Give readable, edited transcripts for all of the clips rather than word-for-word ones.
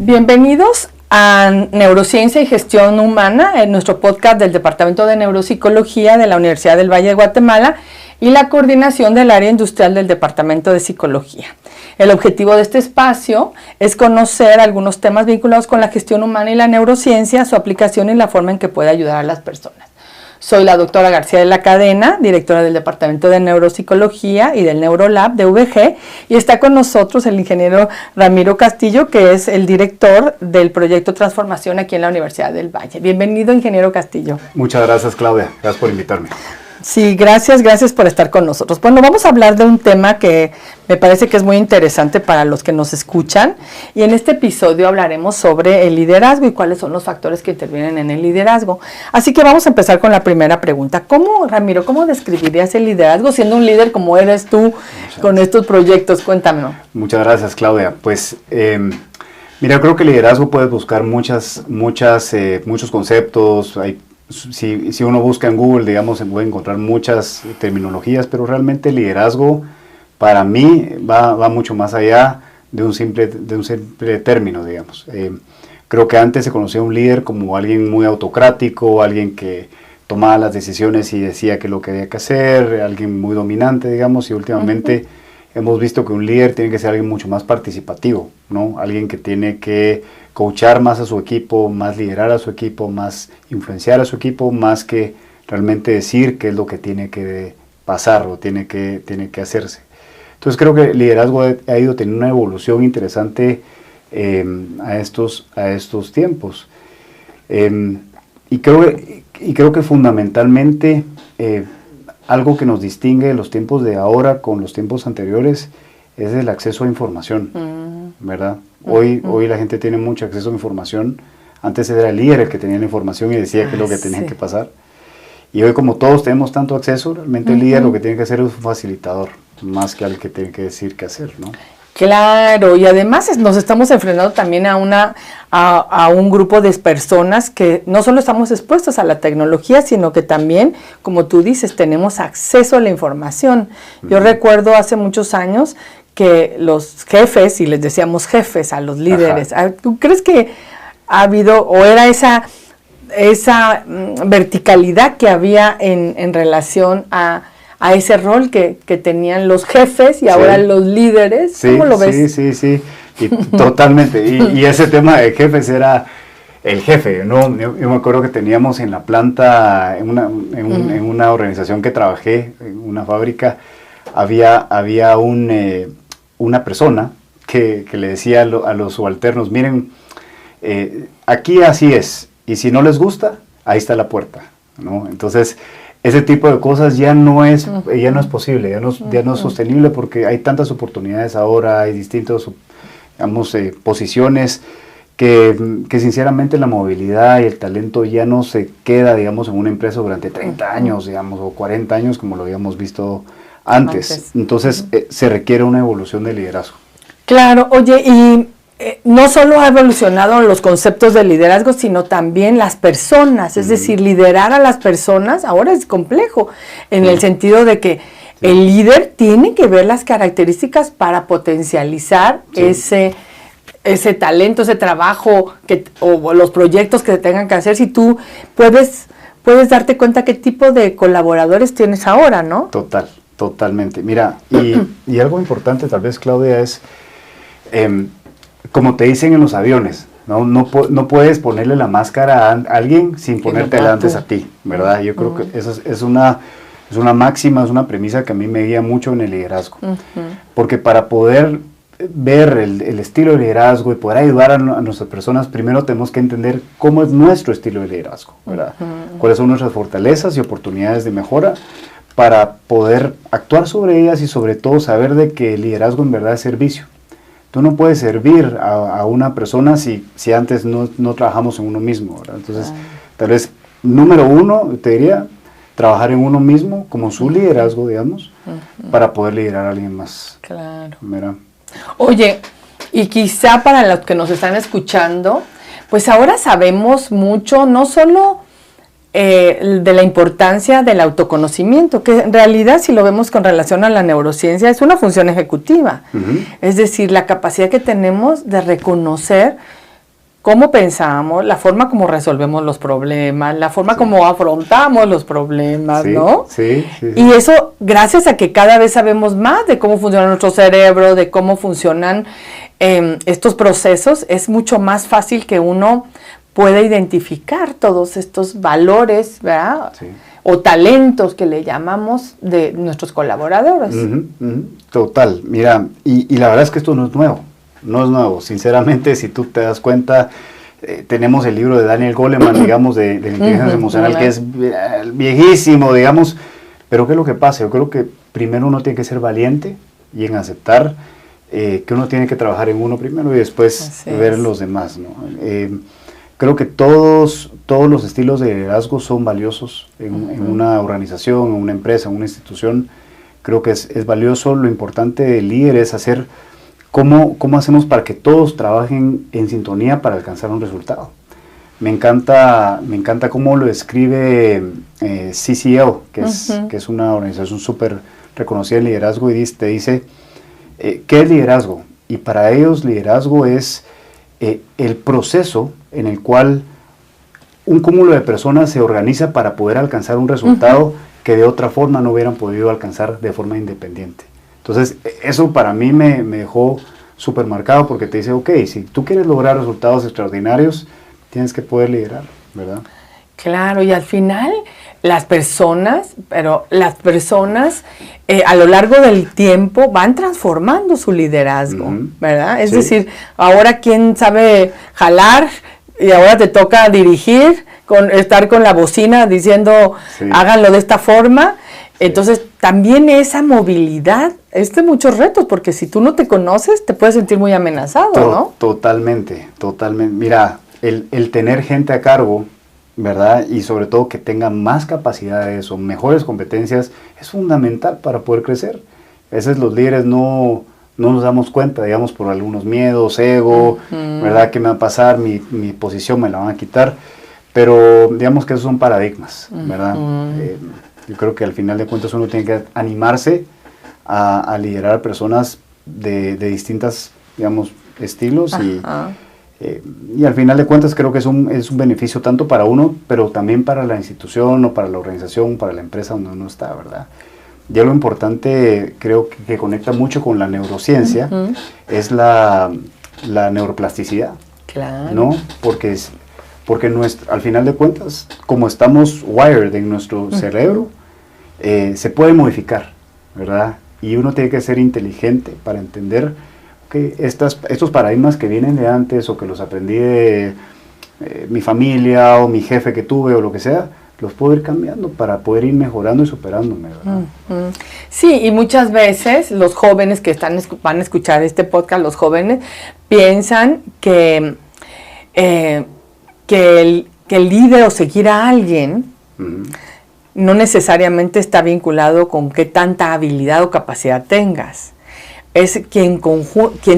Bienvenidos a Neurociencia y Gestión Humana, en nuestro podcast del Departamento de Neuropsicología de la Universidad del Valle de Guatemala y la coordinación del área industrial del Departamento de Psicología. El objetivo de este espacio es conocer algunos temas vinculados con la gestión humana y la neurociencia, su aplicación y la forma en que puede ayudar a las personas. Soy la doctora García de la Cadena, directora del Departamento de Neuropsicología y del Neurolab de VG, y está con nosotros el ingeniero Ramiro Castillo, que es el director del proyecto Transformación aquí en la Universidad del Valle. Bienvenido, ingeniero Castillo. Muchas gracias, Claudia. Gracias por invitarme. Sí, gracias por estar con nosotros. Bueno, vamos a hablar de un tema que me parece que es muy interesante para los que nos escuchan, y en este episodio hablaremos sobre el liderazgo y cuáles son los factores que intervienen en el liderazgo. Así que vamos a empezar con la primera pregunta. Ramiro, ¿cómo describirías el liderazgo siendo un líder como eres tú con estos proyectos? Cuéntame. Muchas gracias, Claudia. Pues, mira, creo que el liderazgo puedes buscar muchos conceptos. Si uno busca en Google, digamos, se puede encontrar muchas terminologías, pero realmente el liderazgo para mí va mucho más allá de un simple término, digamos. Creo que antes se conocía a un líder como alguien muy autocrático, alguien que tomaba las decisiones y decía qué es lo que había que hacer, alguien muy dominante, digamos, y últimamente hemos visto que un líder tiene que ser alguien mucho más participativo, ¿no? Alguien que tiene que coachar más a su equipo, más liderar a su equipo, más influenciar a su equipo, más que realmente decir qué es lo que tiene que pasar o tiene que hacerse. Entonces creo que el liderazgo ha ido teniendo una evolución interesante a estos tiempos. Y creo que fundamentalmente algo que nos distingue de los tiempos de ahora con los tiempos anteriores es el acceso a información, ¿verdad? Hoy la gente tiene mucho acceso a información. Antes era el líder el que tenía la información y decía qué es lo que tenía que pasar. Y hoy, como todos tenemos tanto acceso, realmente el líder lo que tiene que hacer es un facilitador, más que al que tiene que decir qué hacer, ¿no? Claro, y además nos estamos enfrentando también a un grupo de personas que no solo estamos expuestos a la tecnología, sino que también, como tú dices, tenemos acceso a la información. Yo recuerdo hace muchos años que los jefes, y les decíamos jefes a los líderes, ¿tú crees que ha habido, o era esa verticalidad que había en relación a ese rol que tenían los jefes y ahora los líderes? ¿Cómo lo ves? Sí, y totalmente. Y ese tema de jefes era el jefe, ¿no? Yo me acuerdo que teníamos en la planta, en una organización que trabajé, en una fábrica, había una persona que le decía a los subalternos, miren, aquí así es, y si no les gusta, ahí está la puerta, ¿no? Entonces, ese tipo de cosas ya no es posible, ya no es sostenible, porque hay tantas oportunidades ahora, hay distintas, digamos, posiciones que sinceramente la movilidad y el talento ya no se queda, digamos, en una empresa durante 30 años, digamos, o 40 años, como lo habíamos visto antes. Entonces, se requiere una evolución de liderazgo. Claro, oye, y no solo ha evolucionado los conceptos de liderazgo, sino también las personas, es decir, liderar a las personas ahora es complejo, en el sentido de que el líder tiene que ver las características para potencializar ese talento, ese trabajo o los proyectos que se tengan que hacer. Si tú puedes darte cuenta qué tipo de colaboradores tienes ahora, ¿no? Totalmente. Mira, y algo importante tal vez, Claudia, es como te dicen en los aviones, no puedes ponerle la máscara a alguien sin ponértela antes a ti, ¿verdad? Yo creo que eso es una máxima, es una premisa que a mí me guía mucho en el liderazgo. Porque para poder ver el estilo de liderazgo y poder ayudar a nuestras personas, primero tenemos que entender cómo es nuestro estilo de liderazgo, ¿verdad? Cuáles son nuestras fortalezas y oportunidades de mejora para poder actuar sobre ellas y sobre todo saber de que el liderazgo en verdad es servicio. Tú no puedes servir a una persona si antes no trabajamos en uno mismo, ¿verdad? Entonces, tal vez, número uno, te diría, trabajar en uno mismo como su liderazgo, digamos, para poder liderar a alguien más. Claro. Mira. Oye, y quizá para los que nos están escuchando, pues ahora sabemos mucho, no solo de la importancia del autoconocimiento, que en realidad, si lo vemos con relación a la neurociencia, es una función ejecutiva. Es decir, la capacidad que tenemos de reconocer cómo pensamos, la forma como resolvemos los problemas, la forma como afrontamos los problemas, ¿no? Sí. Y eso gracias a que cada vez sabemos más de cómo funciona nuestro cerebro, de cómo funcionan estos procesos, es mucho más fácil que uno pueda identificar todos estos valores, ¿verdad? Sí. O talentos que le llamamos de nuestros colaboradores. Total, mira, y la verdad es que esto no es nuevo, sinceramente, si tú te das cuenta, tenemos el libro de Daniel Goleman, digamos, de la inteligencia emocional, que es viejísimo, digamos, pero ¿qué es lo que pasa? Yo creo que primero uno tiene que ser valiente y en aceptar que uno tiene que trabajar en uno primero y después ver los demás, ¿no? Creo que todos los estilos de liderazgo son valiosos en una organización, en una empresa, en una institución. Creo que es valioso. Lo importante del líder es hacer cómo hacemos para que todos trabajen en sintonía para alcanzar un resultado. Me encanta cómo lo escribe CCL, que es una organización súper reconocida en liderazgo, y te dice, ¿qué es liderazgo? Y para ellos liderazgo es el proceso en el cual un cúmulo de personas se organiza para poder alcanzar un resultado que de otra forma no hubieran podido alcanzar de forma independiente. Entonces, eso para mí me dejó súper marcado porque te dice, ok, si tú quieres lograr resultados extraordinarios, tienes que poder liderar, ¿verdad? Claro, y al final las personas a lo largo del tiempo van transformando su liderazgo, ¿verdad? Es decir, ahora quién sabe jalar y ahora te toca dirigir, estar con la bocina diciendo háganlo de esta forma. Entonces también esa movilidad es de muchos retos, porque si tú no te conoces te puedes sentir muy amenazado, ¿no? Totalmente. Mira, el tener gente a cargo, ¿verdad? Y sobre todo que tenga más capacidades o mejores competencias es fundamental para poder crecer. A veces los líderes no nos damos cuenta, digamos, por algunos miedos, ego, ¿verdad? ¿Qué me va a pasar? Mi posición me la van a quitar. Pero digamos que esos son paradigmas, ¿verdad? Yo creo que al final de cuentas uno tiene que animarse a liderar a personas de distintas, digamos, estilos y al final de cuentas creo que es un beneficio tanto para uno, pero también para la institución o para la organización, para la empresa donde uno está, ¿verdad? Ya lo importante, creo que conecta mucho con la neurociencia, es la neuroplasticidad, claro, ¿no? Porque al final de cuentas, como estamos wired en nuestro cerebro, se puede modificar, ¿verdad? Y uno tiene que ser inteligente para entender que estos paradigmas que vienen de antes o que los aprendí de mi familia o mi jefe que tuve o lo que sea, los puedo ir cambiando para poder ir mejorando y superándome, ¿verdad? Sí, y muchas veces los jóvenes que van a escuchar este podcast, los jóvenes, piensan que el líder o seguir a alguien no necesariamente está vinculado con qué tanta habilidad o capacidad tengas. Es quien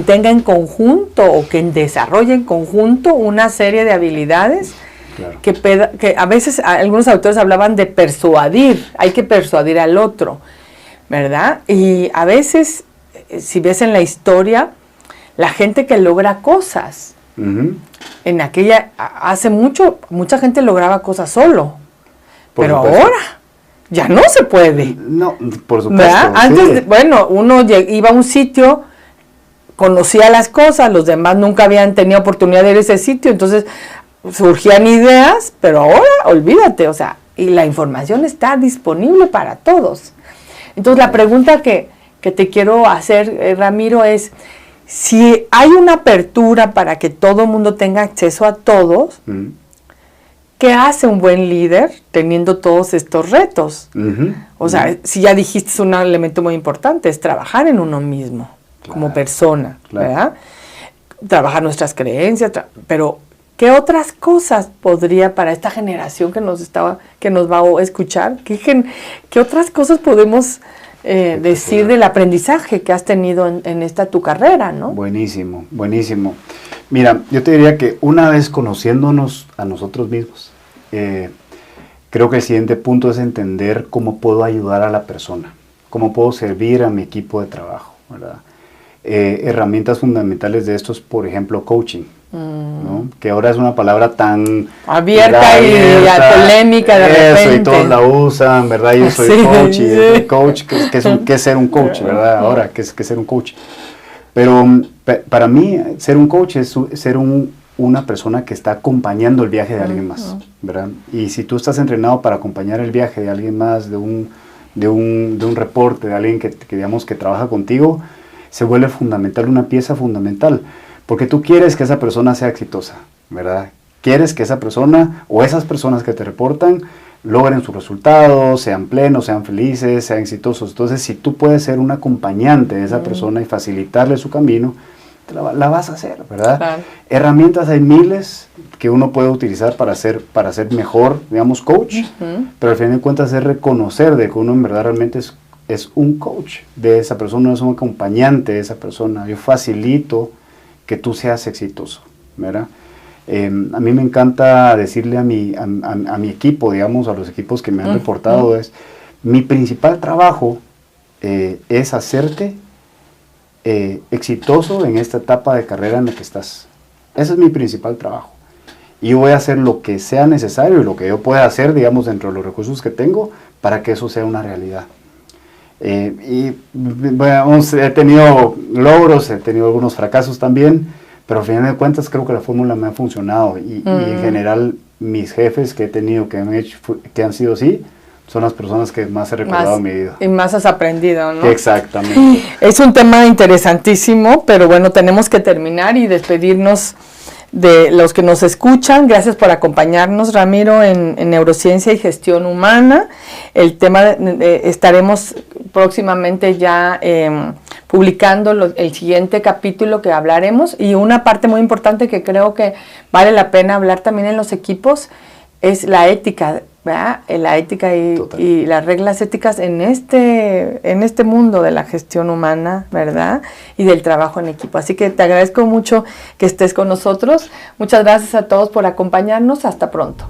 tenga en conjunto o quien desarrolle en conjunto una serie de habilidades, claro, que a veces algunos autores hablaban de persuadir, hay que persuadir al otro, ¿verdad? Y a veces, si ves en la historia, la gente que logra cosas, hace mucha gente lograba cosas solo, pero ahora ya no se puede. No, por supuesto. ¿Verdad? Antes, uno iba a un sitio, conocía las cosas, los demás nunca habían tenido oportunidad de ir a ese sitio, entonces surgían ideas, pero ahora olvídate, o sea, y la información está disponible para todos. Entonces la pregunta que te quiero hacer, Ramiro, es si hay una apertura para que todo el mundo tenga acceso a todos, ¿qué hace un buen líder teniendo todos estos retos? O sea, si ya dijiste, es un elemento muy importante, es trabajar en uno mismo, claro, como persona, claro, ¿verdad? Trabajar nuestras creencias, pero ¿qué otras cosas podría para esta generación que nos va a escuchar? ¿Qué otras cosas podemos decir del aprendizaje que has tenido en esta tu carrera, ¿no? Buenísimo. Mira, yo te diría que una vez conociéndonos a nosotros mismos, creo que el siguiente punto es entender cómo puedo ayudar a la persona, cómo puedo servir a mi equipo de trabajo, ¿verdad? Herramientas fundamentales de esto es, por ejemplo, coaching, ¿no? Que ahora es una palabra tan abierta y polémica de repente. Y todos la usan, ¿verdad? Yo soy coach y el coach, ¿qué es ser un coach, verdad? Ahora, ¿qué es ser un coach? Pero para mí, ser un coach es ser una persona que está acompañando el viaje de alguien más, ¿verdad? Y si tú estás entrenado para acompañar el viaje de alguien más, de un reporte, de alguien que digamos que trabaja contigo, se vuelve fundamental, una pieza fundamental. Porque tú quieres que esa persona sea exitosa, ¿verdad? Quieres que esa persona o esas personas que te reportan logren sus resultados, sean plenos, sean felices, sean exitosos. Entonces, si tú puedes ser un acompañante de esa persona y facilitarle su camino, la vas a hacer, ¿verdad? Claro. Herramientas hay miles que uno puede utilizar para ser mejor, digamos, coach, pero al final de cuentas es reconocer de que uno en verdad realmente es un coach de esa persona, es un acompañante de esa persona. Yo facilito que tú seas exitoso, ¿verdad? A mí me encanta decirle a mi equipo, digamos, a los equipos que me han reportado, mi principal trabajo es hacerte exitoso en esta etapa de carrera en la que estás. Ese es mi principal trabajo. Y yo voy a hacer lo que sea necesario y lo que yo pueda hacer, digamos, dentro de los recursos que tengo, para que eso sea una realidad. Bueno, he tenido logros, he tenido algunos fracasos también, pero al final de cuentas creo que la fórmula me ha funcionado y en general mis jefes que he tenido, que han sido así, son las personas que más he recordado en mi vida. Y más has aprendido, ¿no? Exactamente. Es un tema interesantísimo, pero bueno, tenemos que terminar y despedirnos de los que nos escuchan. Gracias por acompañarnos, Ramiro, en Neurociencia y Gestión Humana. El tema estaremos próximamente ya publicando el siguiente capítulo que hablaremos, y una parte muy importante que creo que vale la pena hablar también en los equipos es la ética, ¿verdad? La ética y las reglas éticas en este mundo de la gestión humana, ¿verdad? Y del trabajo en equipo. Así que te agradezco mucho que estés con nosotros. Muchas gracias a todos por acompañarnos. Hasta pronto.